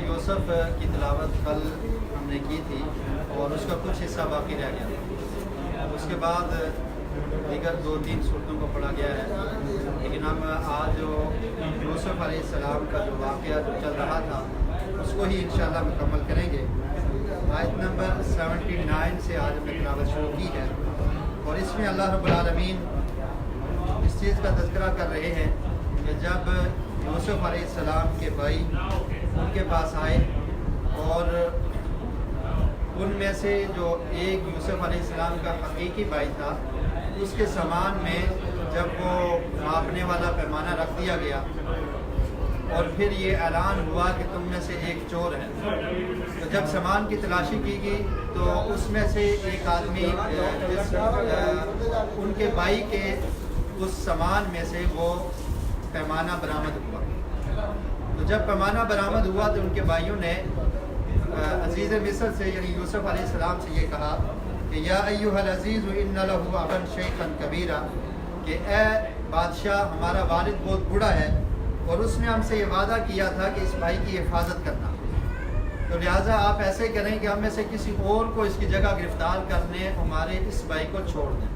یوسف کی تلاوت کل ہم نے کی تھی اور اس کا کچھ حصہ باقی رہ گیا تھا. اس کے بعد دیگر 2-3 صورتوں کو پڑھا گیا ہے، لیکن ہم آج جو یوسف علیہ السلام کا جو واقعہ جو چل رہا تھا اس کو ہی انشاءاللہ مکمل کریں گے. آیت نمبر 79 سے آج ہم نے تلاوت شروع کی ہے اور اس میں اللہ رب العالمین اس چیز کا تذکرہ کر رہے ہیں کہ جب یوسف علیہ السلام کے بھائی ان کے پاس آئے اور ان میں سے جو ایک یوسف علیہ السلام کا حقیقی بھائی تھا، اس کے سامان میں جب وہ ماپنے والا پیمانہ رکھ دیا گیا اور پھر یہ اعلان ہوا کہ تم میں سے ایک چور ہے، تو جب سامان کی تلاشی کی گئی تو اس میں سے ایک آدمی ان کے بھائی کے اس سامان میں سے وہ پیمانہ برآمد ہوا. تو جب پیمانہ برآمد ہوا تو ان کے بھائیوں نے عزیز مصر سے یعنی یوسف علیہ السلام سے یہ کہا کہ یا ایھا العزیز ان لہ ابا شیخا کبیرا، کہ اے بادشاہ ہمارا والد بہت بوڑھا ہے اور اس نے ہم سے یہ وعدہ کیا تھا کہ اس بھائی کی حفاظت کرنا، تو لہٰذا آپ ایسے کریں کہ ہم میں سے کسی اور کو اس کی جگہ گرفتار کرنے ہمارے اس بھائی کو چھوڑ دیں.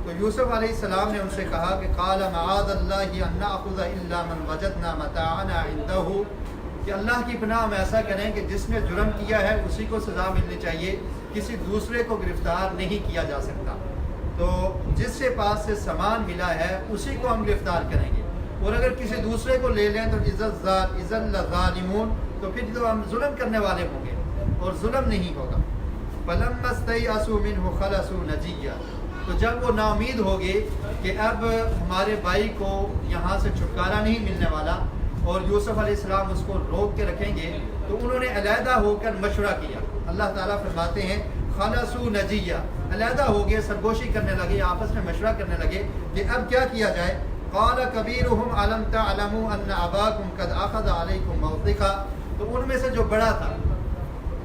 تو یوسف علیہ السلام نے ان سے کہا کہ قال معاذ اللہ ان ناخذ الا من وجدنا متاعنا عنده، کہ اللہ کی پناہ ہم ایسا کریں کہ جس نے جرم کیا ہے اسی کو سزا ملنی چاہیے، کسی دوسرے کو گرفتار نہیں کیا جا سکتا. تو جس سے پاس سے سامان ملا ہے اسی کو ہم گرفتار کریں گے، اور اگر کسی دوسرے کو لے لیں تو اذا لظالمون، تو پھر تو ہم ظلم کرنے والے ہوں گے اور ظلم نہیں ہوگا. فلما استيئسوا منه خلصوا نجيا، تو جب وہ نا امید ہو گئے کہ اب ہمارے بھائی کو یہاں سے چھٹکارا نہیں ملنے والا اور یوسف علیہ السلام اس کو روک کے رکھیں گے، تو انہوں نے علیحدہ ہو کر مشورہ کیا. اللہ تعالیٰ فرماتے ہیں خلصوا نجیہ، علیحدہ ہو گئے، سرگوشی کرنے لگے، آپس میں مشورہ کرنے لگے کہ اب کیا کیا جائے. قال کبیرہم الم تعلموا ان اباکم قد اخذ علیکم موثقا، تو ان میں سے جو بڑا تھا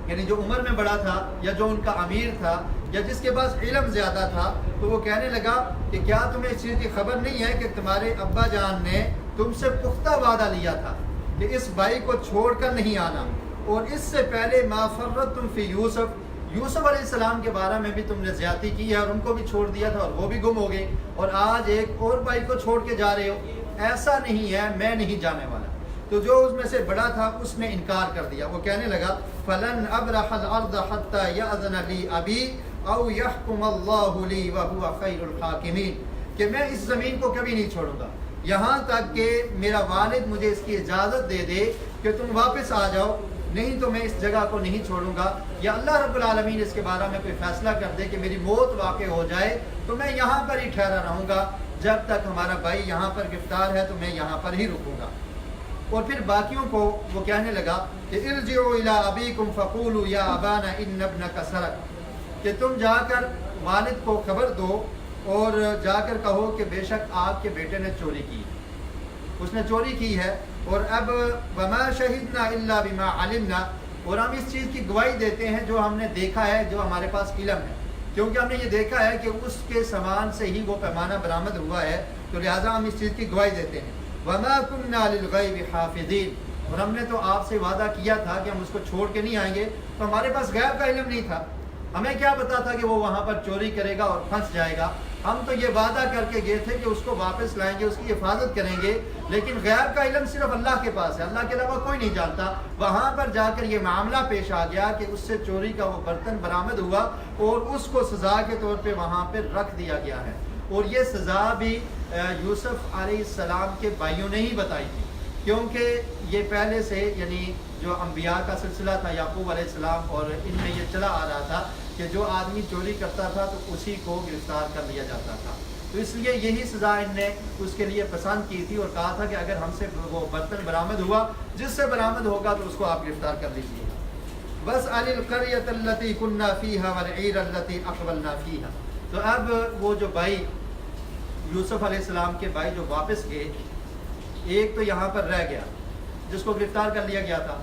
یعنی جو عمر میں بڑا تھا یا جو ان کا امیر تھا یا جس کے پاس علم زیادہ تھا، تو وہ کہنے لگا کہ کیا تمہیں اس چیز کی خبر نہیں ہے کہ تمہارے ابا جان نے تم سے پختہ وعدہ لیا تھا کہ اس بھائی کو چھوڑ کر نہیں آنا، اور اس سے پہلے ما فرطتم فی یوسف علیہ السلام کے بارے میں بھی تم نے زیادتی کی ہے اور ان کو بھی چھوڑ دیا تھا اور وہ بھی گم ہو گئے، اور آج ایک اور بھائی کو چھوڑ کے جا رہے ہو. ایسا نہیں ہے، میں نہیں جانے والا. تو جو اس میں سے بڑا تھا اس نے انکار کر دیا، وہ کہنے لگا فلن ابرح الارض حتى يأذن لي ابی او يحكم الله لي وهو خير الحاكمين، کہ میں اس زمین کو کبھی نہیں چھوڑوں گا یہاں تک کہ میرا والد مجھے اس کی اجازت دے دے کہ تم واپس آ جاؤ، نہیں تو میں اس جگہ کو نہیں چھوڑوں گا، یا اللہ رب العالمین اس کے بارے میں کوئی فیصلہ کر دے کہ میری موت واقع ہو جائے تو میں یہاں پر ہی ٹھہرا رہوں گا، جب تک ہمارا بھائی یہاں پر گرفتار ہے تو میں یہاں پر ہی رکوں گا. اور پھر باقیوں کو وہ کہنے لگا کہ ارجعوا الی ابیکم فقولوا یا ابانا ان ابنک سرق، کہ تم جا کر والد کو خبر دو اور جا کر کہو کہ بے شک آپ کے بیٹے نے چوری کی، اس نے چوری کی ہے، اور اب وما شہدنا الا بما علمنا، اور ہم اس چیز کی گواہی دیتے ہیں جو ہم نے دیکھا ہے، جو ہمارے پاس علم ہے، کیونکہ ہم نے یہ دیکھا ہے کہ اس کے سامان سے ہی وہ پیمانہ برآمد ہوا ہے، تو لہٰذا ہم اس چیز کی گواہی دیتے ہیں. وما كنا للغیب حافظین، اور ہم نے تو آپ سے وعدہ کیا تھا کہ ہم اس کو چھوڑ کے نہیں آئیں گے، تو ہمارے پاس غیب کا علم نہیں تھا، ہمیں کیا پتا تھا کہ وہ وہاں پر چوری کرے گا اور پھنس جائے گا. ہم تو یہ وعدہ کر کے گئے تھے کہ اس کو واپس لائیں گے، اس کی حفاظت کریں گے، لیکن غیب کا علم صرف اللہ کے پاس ہے، اللہ کے علاوہ کوئی نہیں جانتا. وہاں پر جا کر یہ معاملہ پیش آ گیا کہ اس سے چوری کا وہ برتن برآمد ہوا اور اس کو سزا کے طور پہ وہاں پہ رکھ دیا گیا ہے. اور یہ سزا بھی یوسف علیہ السلام کے بھائیوں نے ہی بتائی تھی، کیونکہ یہ پہلے سے یعنی جو انبیاء کا سلسلہ تھا یعقوب علیہ السلام، اور ان میں یہ چلا آ رہا تھا کہ جو آدمی چوری کرتا تھا تو اسی کو گرفتار کر لیا جاتا تھا. تو اس لیے یہی سزا ان نے اس کے لیے پسند کی تھی اور کہا تھا کہ اگر ہم سے وہ برتن برآمد ہوا، جس سے برآمد ہوگا تو اس کو آپ گرفتار کر لیجیے. واسأل القرية التي كنا فيها والعير التي أقبلنا فيها. تو اب وہ جو بھائی یوسف علیہ السلام کے بھائی جو واپس گئے، ایک تو یہاں پر رہ گیا جس کو گرفتار کر لیا گیا تھا،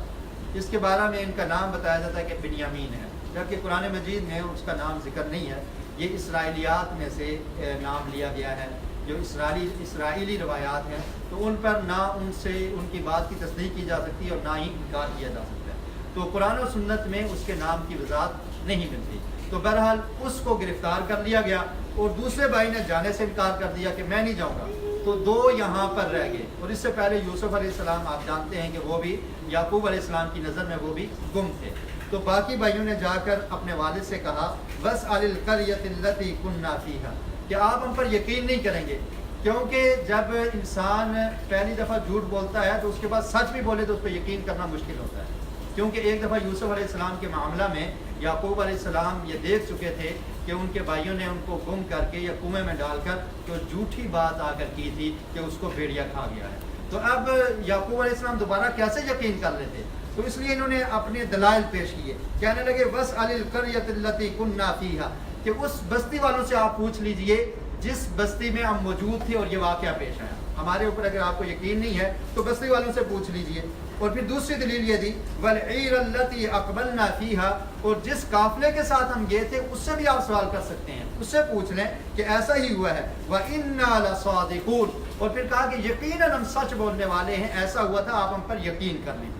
اس کے بارے میں ان کا نام بتایا جاتا ہے کہ بنیامین ہے، جبکہ قرآن مجید میں اس کا نام ذکر نہیں ہے. یہ اسرائیلیات میں سے نام لیا گیا ہے، جو اسرائیلی روایات ہیں، تو ان پر نہ ان سے ان کی بات کی تصدیق کی جا سکتی اور نہ ہی انکار کیا جا سکتا ہے. تو قرآن و سنت میں اس کے نام کی وضاحت نہیں ملتی. تو بہرحال اس کو گرفتار کر لیا گیا اور دوسرے بھائی نے جانے سے انکار کر دیا کہ میں نہیں جاؤں گا. تو 2 یہاں پر رہ گئے. اور اس سے پہلے یوسف علیہ السلام آپ جانتے ہیں کہ وہ بھی یعقوب علیہ السلام کی نظر میں وہ بھی گم تھے. تو باقی بھائیوں نے جا کر اپنے والد سے کہا وَاسْأَلِ الْقَرْيَةَ الَّتِي كُنَّا فِيهَا کہ آپ ہم پر یقین نہیں کریں گے. کیونکہ جب انسان پہلی دفعہ جھوٹ بولتا ہے تو اس کے بعد سچ بھی بولے تو اس پہ یقین کرنا مشکل ہوتا ہے. کیونکہ ایک دفعہ یوسف علیہ السلام کے معاملہ میں یعقوب علیہ السلام یہ دیکھ چکے تھے کہ ان کے بھائیوں نے ان کو گم کر کے یا کنویں میں ڈال کر جو جھوٹی بات آ کر کی تھی کہ اس کو بھیڑیا کھا گیا ہے. تو اب یعقوب علیہ السلام دوبارہ کیسے یقین کر لیتے؟ تو اس لیے انہوں نے اپنے دلائل پیش کیے. کہنے لگے وَاسْأَلِ الْقَرْيَةَ الَّتِي كُنَّا فِيهَا کہ اس بستی والوں سے آپ پوچھ لیجئے جس بستی میں ہم موجود تھے اور یہ واقعہ پیش آیا. ہمارے اوپر اگر آپ کو یقین نہیں ہے تو بستی والوں سے پوچھ لیجئے. اور پھر دوسری دلیل یہ دی وَالْعِيرَ الَّتِي أَقْبَلْنَا فِيهَا اور جس قافلے کے ساتھ ہم گئے تھے اس سے بھی آپ سوال کر سکتے ہیں, اس سے پوچھ لیں کہ ایسا ہی ہوا ہے. وَإِنَّا لَصَادِقُونَ اور پھر کہا کہ یقیناً ہم سچ بولنے والے ہیں, ایسا ہوا تھا, آپ ہم پر یقین کر لیجیے.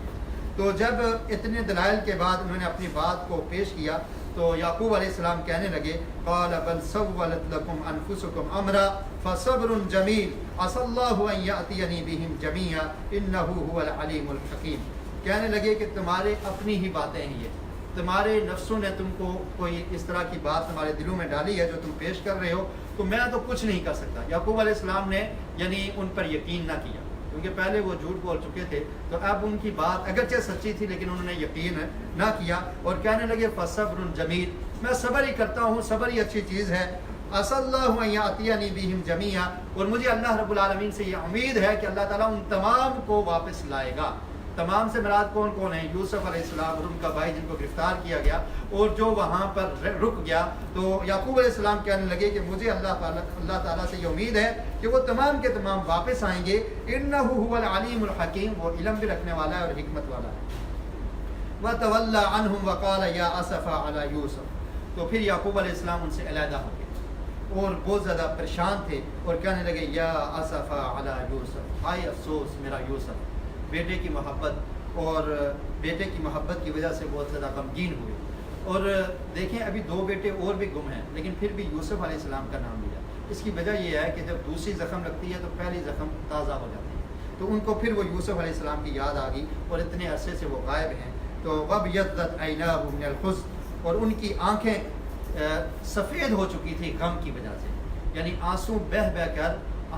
تو جب اتنے دلائل کے بعد انہوں نے اپنی بات کو پیش کیا تو یعقوب علیہ السلام کہنے لگے قال بل سولت لكم انفسكم امرا فصبر جمیل عسى الله ان ياتيني بهم جميعا انه هو العليم الحكيم. کہنے لگے کہ تمہارے اپنی ہی باتیں ہیں, یہ تمہارے نفسوں نے تم کو کوئی اس طرح کی بات تمہارے دلوں میں ڈالی ہے جو تم پیش کر رہے ہو, تو میں تو کچھ نہیں کر سکتا. یعقوب علیہ السلام نے یعنی ان پر یقین نہ کیا کیونکہ پہلے وہ جھوٹ بول چکے تھے. تو اب ان کی بات اگرچہ سچی تھی لیکن انہوں نے یقین نہ کیا اور کہنے لگے فصبر جمیل میں صبر ہی کرتا ہوں, صبر ہی اچھی چیز ہے. عسى الله ان ياتيني بهم جميعا اور مجھے اللہ رب العالمین سے یہ امید ہے کہ اللہ تعالیٰ ان تمام کو واپس لائے گا. تمام سے مراد کون کون ہیں؟ یوسف علیہ السلام اور ان کا بھائی جن کو گرفتار کیا گیا اور جو وہاں پر رک گیا. تو یعقوب علیہ السلام کہنے لگے کہ مجھے اللہ تعالیٰ سے یہ امید ہے کہ وہ تمام کے تمام واپس آئیں گے. انہ هو العلیم الحکیم وہ علم بھی رکھنے والا ہے اور حکمت والا ہے. وتولى عنهم وقال يا اسفا على یوسف تو پھر یعقوب علیہ السلام ان سے علیحدہ ہو گئے اور بہت زیادہ پریشان تھے اور کہنے لگے یا اسفا علی یوسف ہائے افسوس میرا یوسف. بیٹے کی محبت اور بیٹے کی محبت کی وجہ سے بہت زیادہ غمگین ہوئے. اور دیکھیں ابھی 2 بیٹے اور بھی گم ہیں لیکن پھر بھی یوسف علیہ السلام کا نام لیا. اس کی وجہ یہ ہے کہ جب دوسری زخم لگتی ہے تو پہلی زخم تازہ ہو جاتی ہے. تو ان کو پھر وہ یوسف علیہ السلام کی یاد آ گئی اور اتنے عرصے سے وہ غائب ہیں. تو وَابْيَضَّتْ عَيْنَاهُ مِنَ الْحُزْنِ اور ان کی آنکھیں سفید ہو چکی تھی غم کی وجہ سے, یعنی آنسو بہہ بہہ کر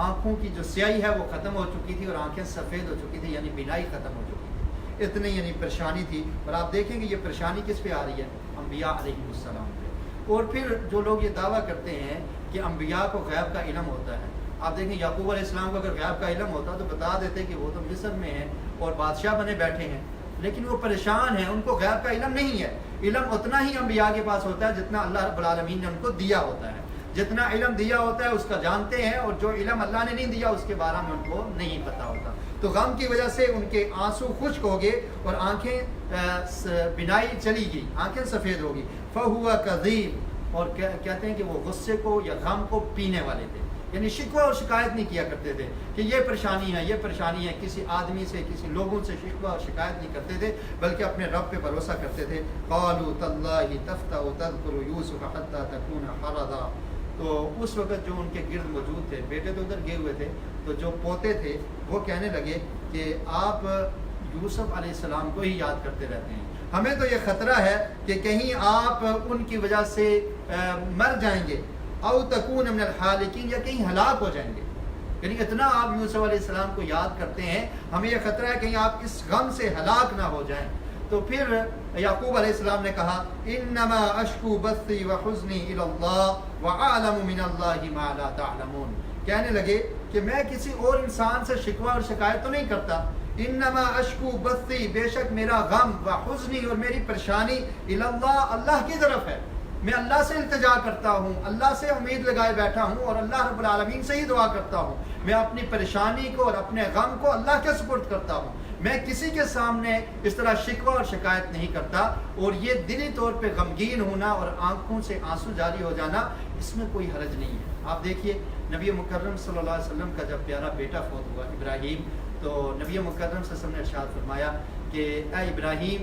آنکھوں کی جو سیاہی ہے وہ ختم ہو چکی تھی اور آنکھیں سفید ہو چکی تھی, یعنی بینائی ختم ہو چکی تھی. اتنی یعنی پریشانی تھی. اور آپ دیکھیں کہ یہ پریشانی کس پہ آ رہی ہے؟ انبیاء علیہ السلام پہ. اور پھر جو لوگ یہ دعویٰ کرتے ہیں کہ انبیاء کو غیب کا علم ہوتا ہے, آپ دیکھیں یعقوب علیہ السلام کو اگر غیب کا علم ہوتا تو بتا دیتے کہ وہ تو مصر میں ہیں اور بادشاہ بنے بیٹھے ہیں, لیکن وہ پریشان ہیں, ان کو غیب کا علم نہیں ہے. علم اتنا ہی انبیاء کے پاس ہوتا ہے جتنا اللہ رب العالمین نے ان کو دیا ہوتا ہے. جتنا علم دیا ہوتا ہے اس کا جانتے ہیں اور جو علم اللہ نے نہیں دیا اس کے بارے میں ان کو نہیں پتہ ہوتا. تو غم کی وجہ سے ان کے آنسو خشک ہو گئے اور آنکھیں بینائی چلی گئی, آنکھیں سفید ہو گئی. فہو کظیم اور کہتے ہیں کہ وہ غصے کو یا غم کو پینے والے تھے, یعنی شکوہ اور شکایت نہیں کیا کرتے تھے کہ یہ پریشانی ہے یہ پریشانی ہے. کسی آدمی سے کسی لوگوں سے شکوہ اور شکایت نہیں کرتے تھے بلکہ اپنے رب پہ بھروسہ کرتے تھے. قالوا تاللہ تفتأ تذکر یوسف حتی تکون حرضا تو اس وقت جو ان کے گرد موجود تھے, بیٹے تو ادھر گئے ہوئے تھے, تو جو پوتے تھے وہ کہنے لگے کہ آپ یوسف علیہ السلام کو ہی یاد کرتے رہتے ہیں, ہمیں تو یہ خطرہ ہے کہ کہیں آپ ان کی وجہ سے مر جائیں گے, او تکون من الحالکین یا کہیں ہلاک ہو جائیں گے. یعنی اتنا آپ یوسف علیہ السلام کو یاد کرتے ہیں, ہمیں یہ خطرہ ہے کہیں آپ اس غم سے ہلاک نہ ہو جائیں. تو پھر یعقوب علیہ السلام نے کہا انما اشکو بثی وحزنی الی اللہ واعلم من اللہ ما لا تعلمون. کہنے لگے کہ میں کسی اور انسان سے شکوہ اور شکایت تو نہیں کرتا. انما اشکو بثی بے شک میرا غم وحزنی اور میری پریشانی الی اللہ اللہ کی طرف ہے. میں اللہ سے التجا کرتا ہوں, اللہ سے امید لگائے بیٹھا ہوں اور اللہ رب العالمین سے ہی دعا کرتا ہوں. میں اپنی پریشانی کو اور اپنے غم کو اللہ کے سپرد کرتا ہوں. میں کسی کے سامنے اس طرح شکوہ اور شکایت نہیں کرتا. اور یہ دلی طور پہ غمگین ہونا اور آنکھوں سے آنسو جاری ہو جانا اس میں کوئی حرج نہیں ہے. آپ دیکھیے نبی مکرم صلی اللہ علیہ وسلم کا جب پیارا بیٹا فوت ہوا ابراہیم, تو نبی مکرم صلی اللہ علیہ وسلم نے ارشاد فرمایا کہ اے ابراہیم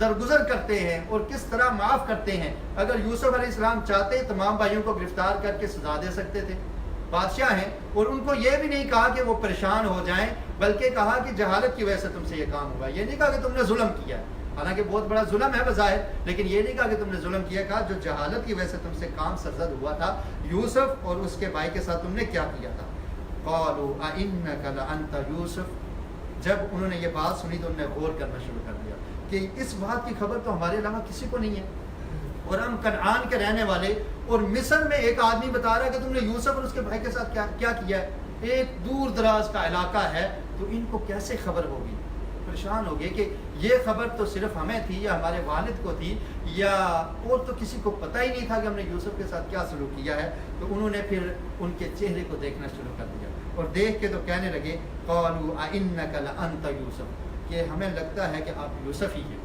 درگزر کرتے ہیں اور کس طرح معاف کرتے ہیں. اگر یوسف علیہ السلام چاہتے تمام بھائیوں کو گرفتار کر کے سزا دے سکتے تھے. بادشاہ ہیں اور ان کو یہ بھی نہیں کہا کہ وہ پریشان ہو جائیں، بلکہ کہا کہ جہالت کی وجہ سے تم سے یہ کام ہوا. یہ نہیں کہا کہ تم نے ظلم کیا ہے، حالانکہ بہت بڑا ظلم ہے بظاہر، لیکن یہ نہیں کہا کہ تم نے ظلم کیا. کہا جو جہالت کی وجہ سے تم سے کام سرزد ہوا تھا، یوسف اور اس کے بھائی کے ساتھ تم نے کیا کیا تھا. قالوا أئنك لأنت یوسف. جب انہوں نے یہ بات سنی تو انہوں نے غور کرنا شروع کر دیا کہ اس بات کی خبر تو ہمارے علاوہ کسی کو نہیں ہے، اور ہم کنعان کے رہنے والے، اور مصر میں ایک آدمی بتا رہا ہے کہ تم نے یوسف اور اس کے بھائی کے ساتھ کیا کیا ہے. ایک دور دراز کا علاقہ ہے، تو ان کو کیسے خبر ہوگی. پریشان ہو گئے کہ یہ خبر تو صرف ہمیں تھی یا ہمارے والد کو تھی، یا اور تو کسی کو پتہ ہی نہیں تھا کہ ہم نے یوسف کے ساتھ کیا سلوک کیا ہے. تو انہوں نے پھر ان کے چہرے کو دیکھنا شروع کر دیا اور دیکھ کے تو کہنے لگے قالوا أئنك لأنت یوسف، کہ ہمیں لگتا ہے کہ آپ یوسف ہی ہیں.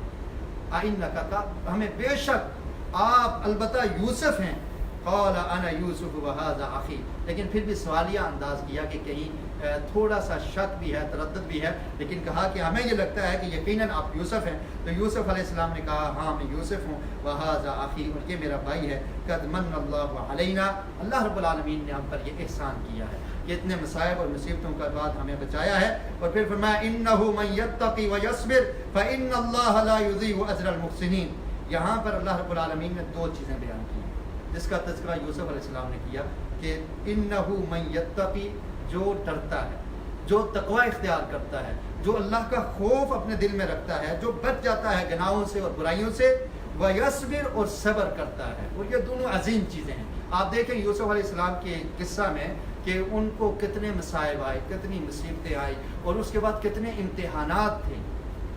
أئنك کا ہمیں بے شک آپ البتہ یوسف ہیں. قال انا یوسف وهذا اخی. لیکن پھر بھی سوالیہ انداز کیا کہ کہیں تھوڑا سا شک بھی ہے، تردد بھی ہے، لیکن کہا کہ ہمیں یہ لگتا ہے کہ یقیناً آپ یوسف ہیں. تو یوسف علیہ السلام نے کہا ہاں میں یوسف ہوں. وهذا اخی، اور یہ میرا بھائی ہے. قد من اللہ علینا، اللہ رب العالمین نے ہم پر یہ احسان کیا ہے کہ اتنے مصائب اور مصیبتوں کے بعد ہمیں بچایا ہے. اور پھر فرمایا انه من يتقي ويصبر فان الله لا يضيع اجر المحسنین. یہاں پر اللہ رب العالمین نے دو چیزیں بیان کی جس کا تذکرہ یوسف علیہ السلام نے کیا کہ انه من يتقي، جو ڈرتا ہے، جو تقوی اختیار کرتا ہے، جو اللہ کا خوف اپنے دل میں رکھتا ہے، جو بچ جاتا ہے گناہوں سے اور برائیوں سے. وَيَصْبِرْ، اور صبر کرتا ہے. اور یہ دونوں عظیم چیزیں ہیں. آپ دیکھیں یوسف علیہ السلام کے قصہ میں کہ ان کو کتنے مصائب آئے، کتنی مصیبتیں آئی، اور اس کے بعد کتنے امتحانات تھے.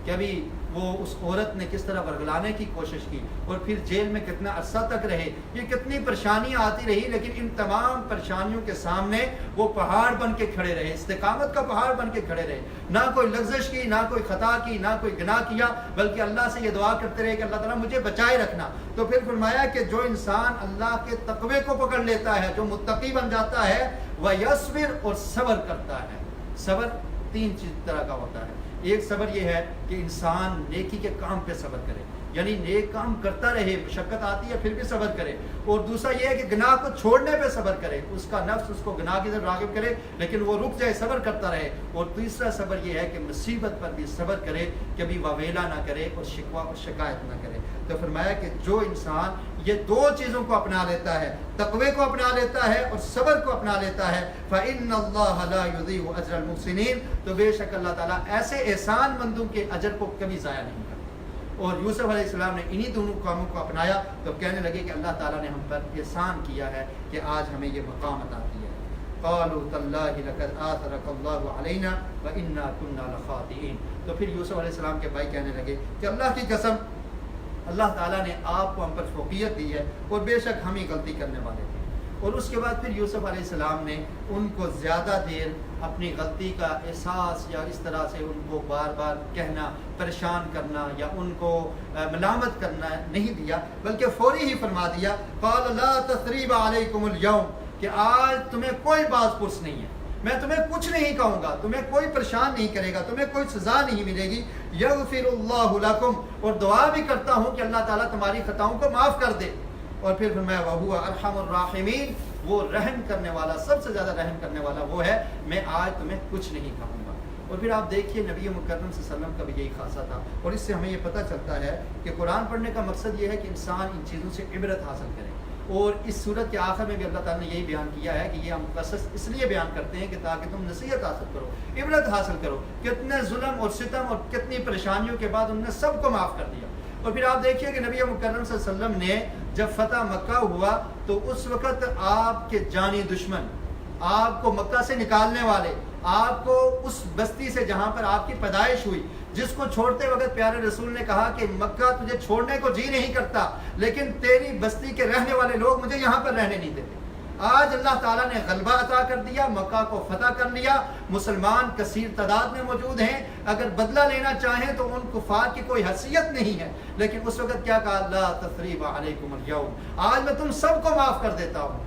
کبھی وہ اس عورت نے کس طرح ورگلانے کی کوشش کی، اور پھر جیل میں کتنا عرصہ تک رہے. یہ کتنی پریشانیاں آتی رہی، لیکن ان تمام پریشانیوں کے سامنے وہ پہاڑ بن کے کھڑے رہے، استقامت کا پہاڑ بن کے کھڑے رہے. نہ کوئی لغزش کی، نہ کوئی خطا کی، نہ کوئی گناہ کیا، بلکہ اللہ سے یہ دعا کرتے رہے کہ اللہ تعالیٰ مجھے بچائے رکھنا. تو پھر فرمایا کہ جو انسان اللہ کے تقوی کو پکڑ لیتا ہے، جو متقی بن جاتا ہے، وَيَصْبِرْ، اور صبر کرتا ہے. صبر تین طرح کا ہوتا ہے. ایک صبر یہ ہے کہ انسان نیکی کے کام پہ صبر کرے، یعنی نیک کام کرتا رہے، مشقت آتی ہے پھر بھی صبر کرے. اور دوسرا یہ ہے کہ گناہ کو چھوڑنے پہ صبر کرے، اس کا نفس اس کو گناہ کی طرف راغب کرے لیکن وہ رک جائے، صبر کرتا رہے. اور تیسرا صبر یہ ہے کہ مصیبت پر بھی صبر کرے، کبھی واویلا نہ کرے اور شکوہ اور شکایت نہ کرے. تو فرمایا کہ جو انسان یہ دو چیزوں کو اپنا لیتا ہے، تقوی کو اپنا لیتا ہے اور صبر کو اپنا لیتا ہے، فَإِنَّ اللَّهَ لَا يُضِيعُ أَجْرَ الْمُحْسِنِينَ، تو بے شک اللہ تعالیٰ ایسے احسان مندوں کے اجر کو کبھی ضائع نہیں کرتا. اور یوسف علیہ السلام نے انہی دونوں کاموں کو اپنایا تو کہنے لگے کہ اللہ تعالیٰ نے ہم پر احسان کیا ہے کہ آج ہمیں یہ مقام عطا کیا ہے. قالوا تاللہ لقد آثرک اللہ علینا وإنا كنا لخاطئین. تو پھر یوسف علیہ السلام کے بھائی کہنے لگے کہ اللہ کی قسم، اللہ تعالیٰ نے آپ کو ہم پر فوقیت دی ہے اور بے شک ہم ہی غلطی کرنے والے تھے. اور اس کے بعد پھر یوسف علیہ السلام نے ان کو زیادہ دیر اپنی غلطی کا احساس یا اس طرح سے ان کو بار بار کہنا، پریشان کرنا یا ان کو ملامت کرنا نہیں دیا، بلکہ فوری ہی فرما دیا قال لا تثریب علیکم اليوم، کہ آج تمہیں کوئی باز پرس نہیں ہے، میں تمہیں کچھ نہیں کہوں گا، تمہیں کوئی پریشان نہیں کرے گا، تمہیں کوئی سزا نہیں ملے گی. یغفر اللہ لکم، اور دعا بھی کرتا ہوں کہ اللہ تعالیٰ تمہاری خطاؤں کو معاف کر دے. اور پھر فرمایا وَهُوَ أَرْحَمُ الرَّاحِمِينَ، وہ رحم کرنے والا، سب سے زیادہ رحم کرنے والا وہ ہے، میں آج تمہیں کچھ نہیں کہوں گا. اور پھر آپ دیکھیے نبی مکرم صلی اللہ علیہ وسلم کا بھی یہی خاصہ تھا. اور اس سے ہمیں یہ پتہ چلتا ہے کہ قرآن پڑھنے کا مقصد یہ ہے کہ انسان ان چیزوں سے عبرت حاصل کرے. اور اس صورت کے آخر میں بھی اللہ تعالیٰ نے یہی بیان کیا ہے کہ یہ ہم قصص اس لیے بیان کرتے ہیں کہ تاکہ تم نصیحت حاصل کرو، عبرت حاصل کرو. کتنے ظلم اور ستم اور کتنی پریشانیوں کے بعد انہوں نے سب کو معاف کر دیا. اور پھر آپ دیکھیے کہ نبی مکرم صلی اللہ علیہ وسلم نے جب فتح مکہ ہوا تو اس وقت آپ کے جانی دشمن، آپ کو مکہ سے نکالنے والے، آپ کو اس بستی سے جہاں پر آپ کی پیدائش ہوئی، جس کو چھوڑتے وقت پیارے رسول نے کہا کہ مکہ تجھے چھوڑنے کو جی نہیں کرتا، لیکن تیری بستی کے رہنے والے لوگ مجھے یہاں پر رہنے نہیں دیتے. آج اللہ تعالیٰ نے غلبہ عطا کر دیا، مکہ کو فتح کر لیا، مسلمان کثیر تعداد میں موجود ہیں. اگر بدلہ لینا چاہیں تو ان کفار کی کوئی حیثیت نہیں ہے، لیکن اس وقت کیا کہا لا تثریب علیکم اليوم، آج میں تم سب کو معاف کر دیتا ہوں.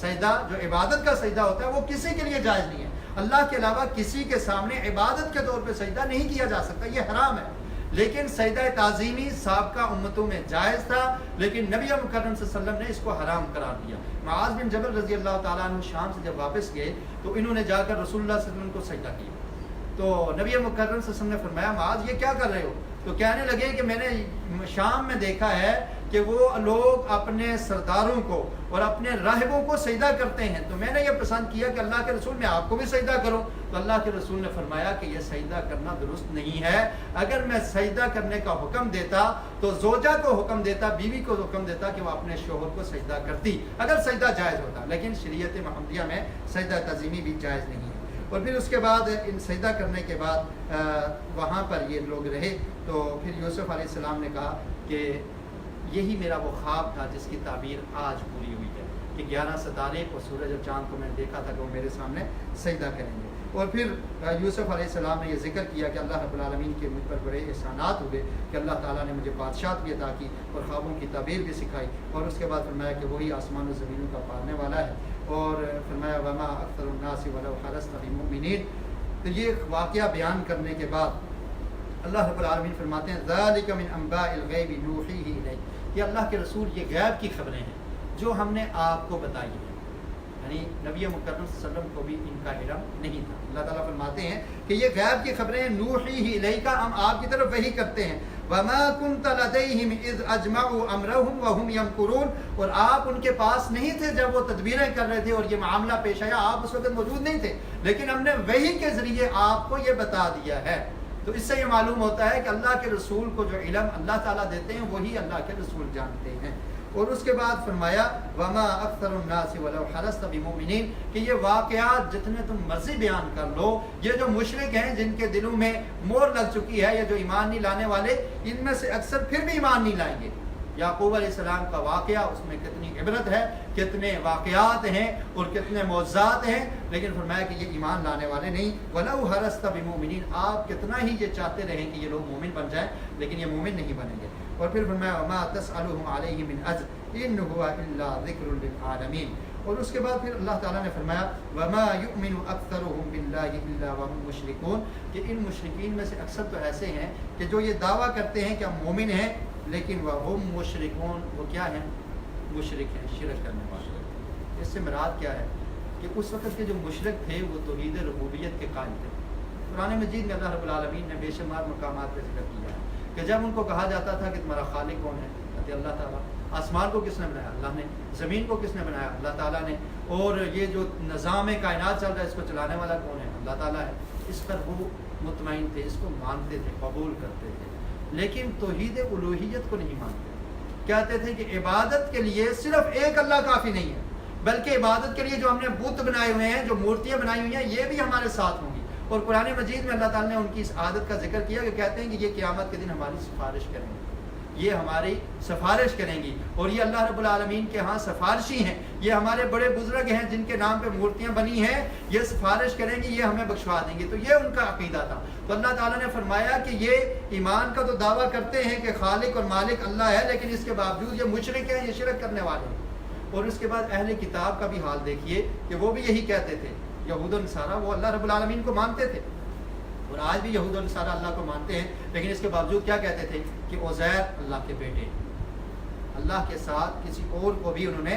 سجدہ جو عبادت کا سجدہ ہوتا ہے وہ کسی کے لیے جائز نہیں ہے. اللہ کے علاوہ کسی کے سامنے عبادت کے طور پہ سجدہ نہیں کیا جا سکتا, یہ حرام ہے. لیکن سجدہ تعظیمی سابقہ امتوں میں جائز تھا, لیکن نبی مکرم صلی اللہ علیہ وسلم نے اس کو حرام قرار دیا. معاذ بن جبل رضی اللہ تعالیٰ عنہ شام سے جب واپس گئے تو انہوں نے جا کر رسول اللہ صلی اللہ علیہ وسلم کو سجدہ کیا. تو نبی مکرم صلی اللہ علیہ وسلم نے فرمایا معاذ یہ کیا کر رہے ہو؟ تو کہنے لگے کہ میں نے شام میں دیکھا ہے کہ وہ لوگ اپنے سرداروں کو اور اپنے راہبوں کو سجدہ کرتے ہیں, تو میں نے یہ پسند کیا کہ اللہ کے رسول میں آپ کو بھی سجدہ کروں. تو اللہ کے رسول نے فرمایا کہ یہ سجدہ کرنا درست نہیں ہے. اگر میں سجدہ کرنے کا حکم دیتا تو زوجہ کو حکم دیتا, بیوی کو حکم دیتا کہ وہ اپنے شوہر کو سجدہ کرتی, اگر سجدہ جائز ہوتا. لیکن شریعت محمدیہ میں سجدہ تعظیمی بھی جائز نہیں ہے. اور پھر اس کے بعد ان سجدہ کرنے کے بعد وہاں پر یہ لوگ رہے. تو پھر یوسف علیہ السلام نے کہا کہ یہی میرا وہ خواب تھا جس کی تعبیر آج پوری ہوئی ہے کہ 11 ستارے اور سورج اور چاند کو میں نے دیکھا تھا کہ وہ میرے سامنے سجدہ کریں گے. اور پھر یوسف علیہ السلام نے یہ ذکر کیا کہ اللہ رب العالمین کے مجھ پر بڑے احسانات ہوئے کہ اللہ تعالیٰ نے مجھے بادشاہت بھی عطا کی اور خوابوں کی تعبیر بھی سکھائی. اور اس کے بعد فرمایا کہ وہی آسمان و زمینوں کا پالنے والا ہے. اور فرمایا وما اکثر الناس ولو حرصت بمؤمنین. تو یہ واقعہ بیان کرنے کے بعد اللہ رب العالمین فرماتے ہیں ذالک من انباء الغیب نوحیہ الیک, کہ اللہ کے رسول یہ غیب کی خبریں ہیں جو ہم نے آپ کو بتائی ہیں. یعنی نبی مکرم صلی اللہ علیہ وسلم کو بھی ان کا علم نہیں تھا. اللہ تعالیٰ فرماتے ہیں کہ یہ غیب کی خبریں نوحیہ الیک, ہم آپ کی طرف وحی کرتے ہیں. وما كنت لديهم اذ اجمعوا امرهم وهم يمكرون, اور آپ ان کے پاس نہیں تھے جب وہ تدبیریں کر رہے تھے اور یہ معاملہ پیش آیا, آپ اس وقت موجود نہیں تھے, لیکن ہم نے وحی کے ذریعے آپ کو یہ بتا دیا ہے. تو اس سے یہ معلوم ہوتا ہے کہ اللہ کے رسول کو جو علم اللہ تعالیٰ دیتے ہیں وہی اللہ کے رسول جانتے ہیں. اور اس کے بعد فرمایا وما اکثر الناس ولو حرصت بمؤمنین, کہ یہ واقعات جتنے تم مرضی بیان کر لو, یہ جو مشرک ہیں جن کے دلوں میں مور لگ چکی ہے, یہ جو ایمان نہیں لانے والے, ان میں سے اکثر پھر بھی ایمان نہیں لائیں گے. یعقوب علیہ السلام کا واقعہ, اس میں کتنی عبرت ہے, کتنے واقعات ہیں اور کتنے معجزات ہیں, لیکن فرمایا کہ یہ ایمان لانے والے نہیں. وَلَوْ حَرَصْتَ بِمُؤْمِنِينَ, آپ کتنا ہی یہ چاہتے رہیں کہ یہ لوگ مومن بن جائیں, لیکن یہ مومن نہیں بنیں گے. اور پھر فرمایا وَمَا تَسْأَلُهُمْ عَلَيْهِ مِنْ أَجْرٍ إِنْ هُوَ إِلَّا ذِكْرٌ لِلْعَالَمِينَ. اور اس کے بعد پھر اللہ تعالیٰ نے فرمایا وَمَا يُؤْمِنُ أَكْثَرُهُمْ بِاللَّهِ إِلَّا وَهُمْ مُشْرِكُونَ, کہ ان مشرکین میں سے اکثر تو ایسے ہیں کہ جو یہ دعویٰ کرتے ہیں کہ ہم مومن ہیں, لیکن وَهُمْ مُشْرِكُونَ, وہ کیا ہیں؟ مشرک ہیں, شرک کرنے والے. اس سے مراد کیا ہے کہ اس وقت کے جو مشرک تھے وہ توحید ربوبیت کے قائل تھے. قرآن مجید میں اللہ رب العالمین نے بے شمار مقامات پر ذکر کیا ہے کہ جب ان کو کہا جاتا تھا کہ تمہارا خالق کون ہے, کہتے اللہ تعالیٰ. آسمان کو کس نے بنایا؟ اللہ نے. زمین کو کس نے بنایا؟ اللہ تعالیٰ نے. اور یہ جو نظام کائنات چل رہا ہے اس کو چلانے والا کون ہے؟ اللہ تعالیٰ ہے. اس پر وہ مطمئن تھے, اس کو مانتے تھے, قبول کرتے تھے, لیکن توحید الوہیت کو نہیں مانتے. کہتے تھے کہ عبادت کے لیے صرف ایک اللہ کافی نہیں ہے, بلکہ عبادت کے لیے جو ہم نے بت بنائے ہوئے ہیں, جو مورتیاں بنائی ہوئی ہیں, یہ بھی ہمارے ساتھ ہوں گی. اور قرآن مجید میں اللہ تعالیٰ نے ان کی اس عادت کا ذکر کیا کہ کہتے ہیں کہ یہ قیامت کے دن ہماری سفارش کریں گے, یہ ہماری سفارش کریں گی, اور یہ اللہ رب العالمین کے ہاں سفارشی ہیں. یہ ہمارے بڑے بزرگ ہیں جن کے نام پہ مورتیاں بنی ہیں, یہ سفارش کریں گی, یہ ہمیں بخشوا دیں گے. تو یہ ان کا عقیدہ تھا. تو اللہ تعالیٰ نے فرمایا کہ یہ ایمان کا تو دعویٰ کرتے ہیں کہ خالق اور مالک اللہ ہے, لیکن اس کے باوجود یہ مشرک ہیں, یہ شرک کرنے والے ہیں. اور اس کے بعد اہل کتاب کا بھی حال دیکھیے کہ وہ بھی یہی کہتے تھے. یہود و نصارہ وہ اللہ رب العالمین کو مانتے تھے, اور آج بھی یہود و نصارہ اللہ کو مانتے ہیں, لیکن اس کے باوجود کیا کہتے تھے کہ عزیر اللہ کے بیٹے. اللہ کے ساتھ کسی اور کو بھی انہوں نے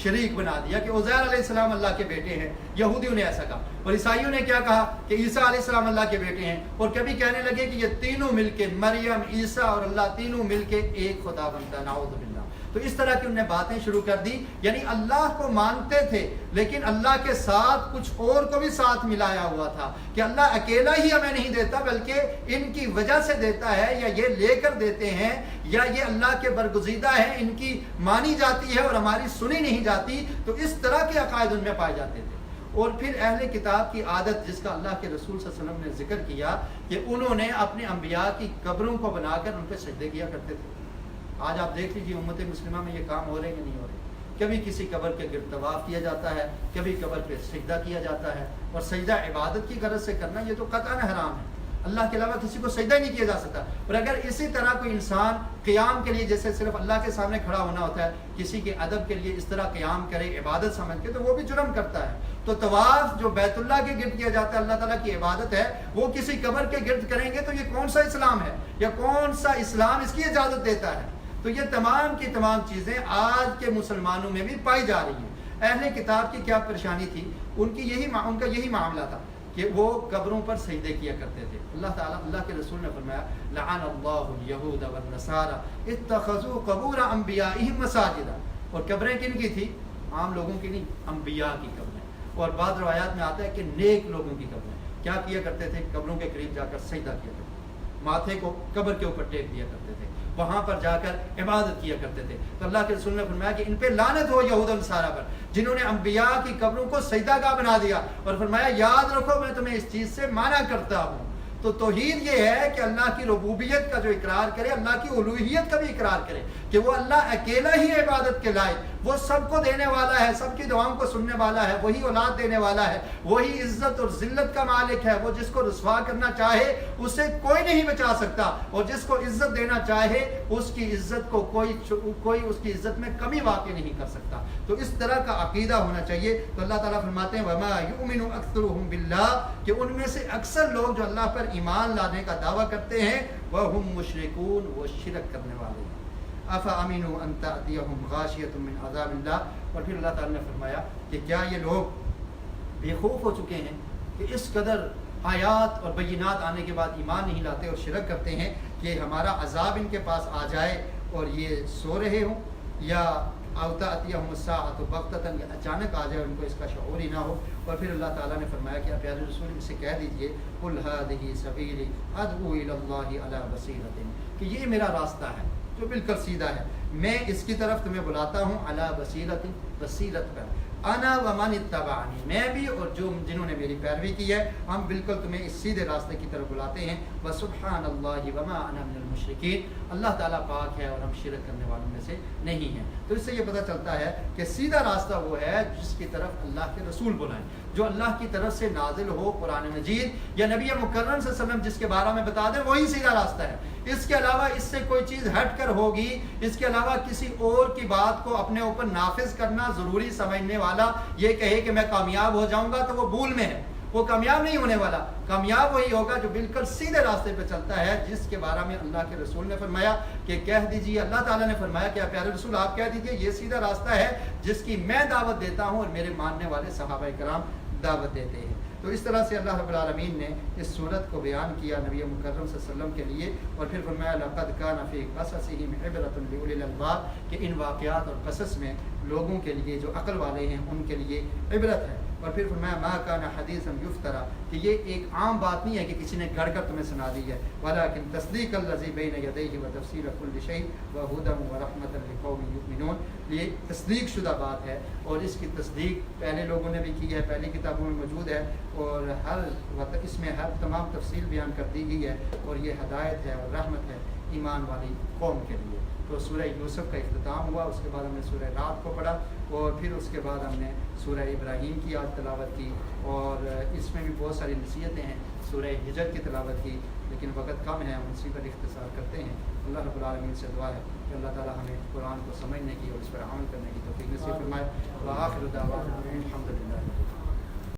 شریک بنا دیا کہ عزیر علیہ السلام اللہ کے بیٹے ہیں. یہودیوں نے ایسا کہا, اور عیسائیوں نے کیا کہا کہ عیسیٰ علیہ السلام اللہ کے بیٹے ہیں. اور کبھی کہنے لگے کہ یہ تینوں مل کے, مریم, عیسیٰ اور اللہ تینوں مل کے ایک خدا بنتا ہے. نعوذ باللہ. تو اس طرح کی انہوں نے باتیں شروع کر دی. یعنی اللہ کو مانتے تھے, لیکن اللہ کے ساتھ کچھ اور کو بھی ساتھ ملایا ہوا تھا کہ اللہ اکیلا ہی ہمیں نہیں دیتا, بلکہ ان کی وجہ سے دیتا ہے, یا یہ لے کر دیتے ہیں, یا یہ اللہ کے برگزیدہ ہیں, ان کی مانی جاتی ہے اور ہماری سنی نہیں جاتی. تو اس طرح کے عقائد ان میں پائے جاتے تھے. اور پھر اہل کتاب کی عادت جس کا اللہ کے رسول صلی اللہ علیہ وسلم نے ذکر کیا کہ انہوں نے اپنے انبیاء کی قبروں کو بنا کر ان پہ سجدے کیا کرتے تھے. آج آپ دیکھ لیجیے امت مسلمہ میں یہ کام ہو رہے ہیں کہ نہیں ہو رہے. کبھی کسی قبر کے گرد طواف کیا جاتا ہے, کبھی قبر پہ سجدہ کیا جاتا ہے, اور سجدہ عبادت کی غرض سے کرنا یہ تو قطعاً حرام ہے. اللہ کے علاوہ کسی کو سجدہ نہیں کیا جا سکتا. اور اگر اسی طرح کوئی انسان قیام کے لیے جیسے صرف اللہ کے سامنے کھڑا ہونا ہوتا ہے, کسی کے ادب کے لیے اس طرح قیام کرے عبادت سمجھ کے, تو وہ بھی جرم کرتا ہے. تو طواف جو بیت اللہ کے گرد کیا جاتا ہے اللہ تعالیٰ کی عبادت ہے, وہ کسی قبر کے گرد کریں گے تو یہ کون سا اسلام ہے, یا کون سا اسلام اس کی اجازت دیتا ہے؟ تو یہ تمام کی تمام چیزیں آج کے مسلمانوں میں بھی پائی جا رہی ہیں. اہل کتاب کی کیا پریشانی تھی, ان کا یہی معاملہ تھا کہ وہ قبروں پر سجدے کیا کرتے تھے. اللہ کے رسول نے فرمایا لعن اللہ الیہود والنصارى اتخذوا قبور انبیائہم مساجدا. اور قبریں کن کی تھی؟ عام لوگوں کی نہیں, انبیاء کی قبریں. اور بعض روایات میں آتا ہے کہ نیک لوگوں کی قبریں. کیا کیا کرتے تھے؟ قبروں کے قریب جا کر سجدہ کیا کرتے تھے, ماتھے کو قبر کے اوپر ٹیک دیا کرتے تھے, وہاں پر جا کر عبادت کیا کرتے تھے. تو اللہ کے رسول نے فرمایا کہ ان پہ لعنت ہو یہود و نصارہ پر, جنہوں نے انبیاء کی قبروں کو سجدہ گاہ بنا دیا. اور فرمایا یاد رکھو میں تمہیں اس چیز سے منع کرتا ہوں. تو توحید یہ ہے کہ اللہ کی ربوبیت کا جو اقرار کرے, اللہ کی الوہیت کا بھی اقرار کرے کہ وہ اللہ اکیلا ہی عبادت کے لائق, وہ سب کو دینے والا ہے, سب کی دعاؤں کو سننے والا ہے, وہی اولاد دینے والا ہے, وہی عزت اور ذلت کا مالک ہے. وہ جس کو رسوا کرنا چاہے اسے کوئی نہیں بچا سکتا, اور جس کو عزت دینا چاہے اس کی عزت کو کوئی اس کی عزت میں کمی واقع نہیں کر سکتا. تو اس طرح کا عقیدہ ہونا چاہیے. تو اللہ تعالیٰ فرماتے ہیں وما یؤمن اکثرهم باللہ, کہ ان میں سے اکثر لوگ جو اللہ پر ایمان لانے کا دعویٰ کرتے ہیں وہم مشرکون, وہ شرک کرنے والے ہیں. افامنوا ان تأتیہم غاشیۃ من عذاب اللہ. اور پھر اللہ تعالیٰ نے فرمایا کہ کیا یہ لوگ بے خوف ہو چکے ہیں کہ اس قدر آیات اور بینات آنے کے بعد ایمان نہیں لاتے اور شرک کرتے ہیں کہ ہمارا عذاب ان کے پاس آ جائے اور یہ سو رہے ہوں, یا او تأتیہم الساعۃ بغتۃ, اچانک آ جائے ان کو اس کا شعور ہی نہ ہو. اور پھر اللہ تعالیٰ نے فرمایا کہ پیارے رسول ان سے کہہ دیجئے قل ھذہ سبیلی ادعو الی اللہ علی بصیرۃ, کہ یہ میرا راستہ ہے جو بالکل سیدھا ہے, میں اس کی طرف تمہیں بلاتا ہوں علی بصیرۃ, بصیرت پر, انا ومن اتبعنی, میں بھی اور جنہوں نے میری پیروی کی ہے, ہم بالکل تمہیں اس سیدھے راستے کی طرف بلاتے ہیں. وسبحان اللہ وما انا من المشرکین, اللہ تعالیٰ پاک ہے اور ہم شرک کرنے والوں میں سے نہیں ہیں. تو اس سے یہ پتہ چلتا ہے کہ سیدھا راستہ وہ ہے جس کی طرف اللہ کے رسول بلائیں, جو اللہ کی طرف سے نازل ہو قرآن مجید, یا نبی مکرم صلی اللہ علیہ وسلم جس کے بارے میں بتا دیں, وہی سیدھا راستہ ہے. اس کے علاوہ اس سے کوئی چیز ہٹ کر ہوگی, اس کے علاوہ کسی اور کی بات کو اپنے اوپر نافذ کرنا ضروری سمجھنے والا یہ کہے کہ میں کامیاب ہو جاؤں گا, تو وہ بھول میں ہے, وہ کامیاب نہیں ہونے والا. کامیاب وہی ہوگا جو بالکل سیدھے راستے پہ چلتا ہے, جس کے بارے میں اللہ کے رسول نے فرمایا کہ کہہ دیجیے, اللہ تعالیٰ نے فرمایا کہ پیارے رسول آپ کہہ دیجیے یہ سیدھا راستہ ہے جس کی میں دعوت دیتا ہوں اور میرے ماننے والے صحابہ کرام دعوت دیتے ہیں. تو اس طرح سے اللہ رب العالمین نے اس صورت کو بیان کیا نبی مکرم صلی اللہ علیہ وسلم کے لیے. اور پھر فرمایا لقد کان فی قصصہم عبرۃ لأولی الالباب, کہ ان واقعات اور قصص میں لوگوں کے لیے جو عقل والے ہیں ان کے لیے عبرت ہے. اور پھر فرمایا ما کان حدیثا یفترا, کہ یہ ایک عام بات نہیں ہے کہ کسی نے گھڑ کر تمہیں سنا دی ہے, ولکن تصدیق الذی بین یدیہ وتفصیل کل شیء وہدی ورحمۃ لقوم یؤمنون, یہ تصدیق شدہ بات ہے, اور اس کی تصدیق پہلے لوگوں نے بھی کی ہے, پہلی کتابوں میں موجود ہے, اور اس میں ہر تمام تفصیل بیان کر دی گئی ہے, اور یہ ہدایت ہے اور رحمت ہے ایمان والی قوم کے لیے. تو سورہ یوسف کا اختتام ہوا, اس کے بعد ہم نے سورہ رات کو پڑھا, اور پھر اس کے بعد ہم نے سورہ ابراہیم کی آج تلاوت کی, اور اس میں بھی بہت ساری نصیحتیں ہیں. سورہ ہجر کی تلاوت کی, لیکن وقت کم ہے, ہم اسی پر اختصار کرتے ہیں. اللہ رب العالمین سے دعا ہے کہ اللہ تعالیٰ ہمیں قرآن کو سمجھنے کی اور اس پر عمل کرنے کی توفیق نصیب فرمائے. وآخر دعوانا الحمدللہ.